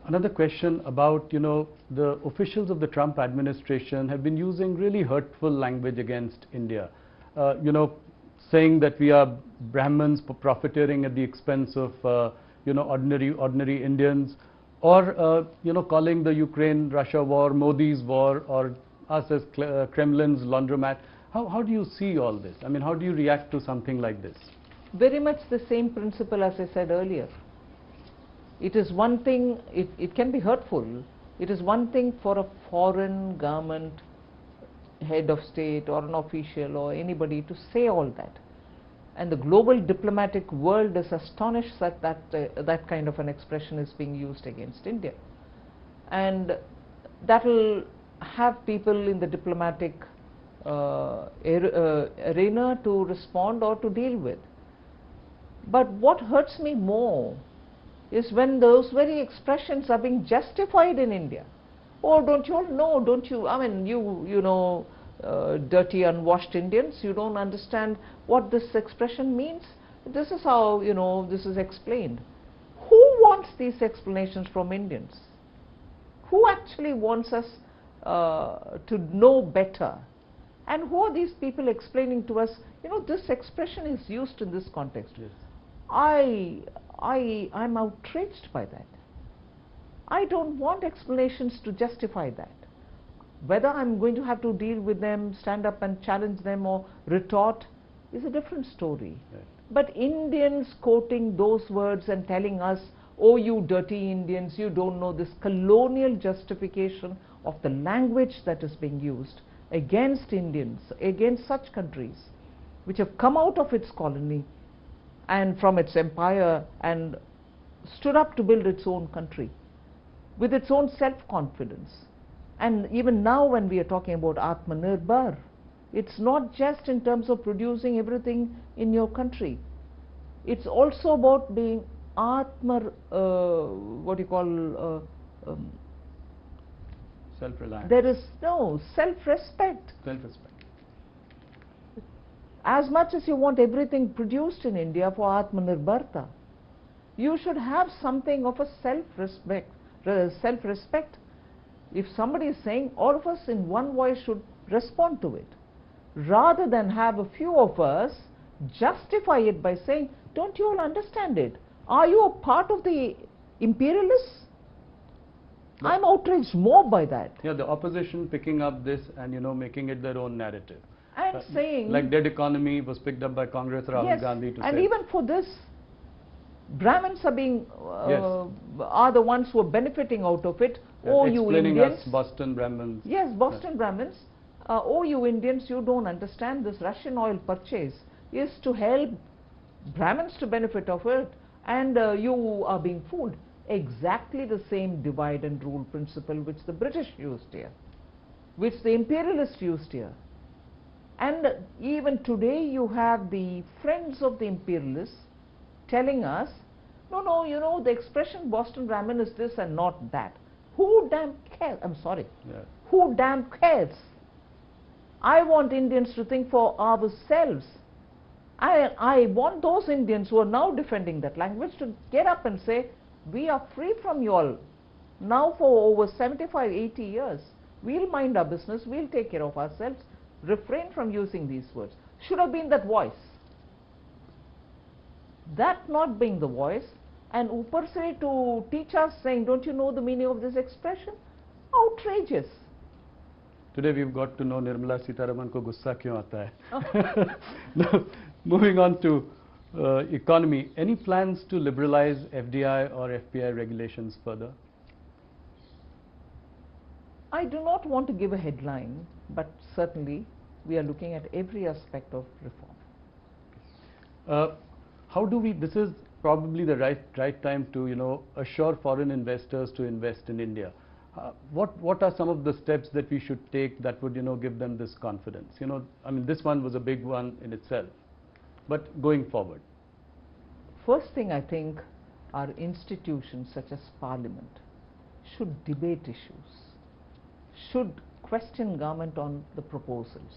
Another question about, the officials of the Trump administration have been using really hurtful language against India. Saying that we are Brahmins profiteering at the expense of, ordinary Indians, or, calling the Ukraine-Russia war Modi's war, or us as Kremlin's laundromat. How do you see all this? I mean, how do you react to something like this? Very much the same principle as I said earlier. It is one thing, it can be hurtful. It is one thing for a foreign government, head of state or an official or anybody to say all that. And the global diplomatic world is astonished that that kind of an expression is being used against India. And that will have people in the diplomatic arena to respond or to deal with. But what hurts me more is when those very expressions are being justified in India. Oh, don't you all know, don't you, I mean, you know, dirty, unwashed Indians, you don't understand what this expression means. This is how, this is explained. Who wants these explanations from Indians? Who actually wants us to know better? And who are these people explaining to us, this expression is used in this context? Yes. I'm outraged by that. I don't want explanations to justify that. Whether I'm going to have to deal with them, stand up and challenge them or retort is a different story. Right. But Indians quoting those words and telling us, oh, you dirty Indians, you don't know this colonial justification of the language that is being used against Indians, against such countries which have come out of its colony and from its empire and stood up to build its own country with its own self-confidence. And even now when we are talking about Atmanirbhar, it's not just in terms of producing everything in your country. It's also about being self-reliant. There is no self-respect. Self-respect. As much as you want everything produced in India for Atmanirbharta, you should have something of a self-respect. If somebody is saying, all of us in one voice should respond to it, rather than have a few of us justify it by saying, don't you all understand it? Are you a part of the imperialists? No. I'm outraged more by that. Yeah, the opposition picking up this and making it their own narrative. And saying, like dead economy was picked up by Congress, Rahul Gandhi to and say. even for this, Brahmins are being are the ones who are benefiting out of it. Oh, you Indians, us Boston Brahmins. Yes, Boston Brahmins. Oh, you Indians, you don't understand this Russian oil purchase is to help Brahmins to benefit of it, and you are being fooled. Exactly the same divide and rule principle which the British used here, which the imperialists used here. And even today you have the friends of the imperialists telling us, no, the expression Boston Brahmin is this and not that. Who damn cares? I'm sorry. Yeah. Who damn cares? I want Indians to think for ourselves. I want those Indians who are now defending that language to get up and say, we are free from you all. Now for over 75, 80 years, we'll mind our business, we'll take care of ourselves, refrain from using these words. Should have been that voice. That not being the voice, and upar se to teach us saying, don't you know the meaning of this expression? Outrageous. Today we've got to know Nirmala Sitharaman ko gussa kyun aata hai. Now, moving on to economy, any plans to liberalize FDI or FPI regulations further? I do not want to give a headline, but certainly we are looking at every aspect of reform. How do we, this is probably the right time to assure foreign investors to invest in India. What are some of the steps that we should take that would give them this confidence? I mean, this one was a big one in itself, but going forward. First thing, I think our institutions such as Parliament should debate issues, should question government on the proposals.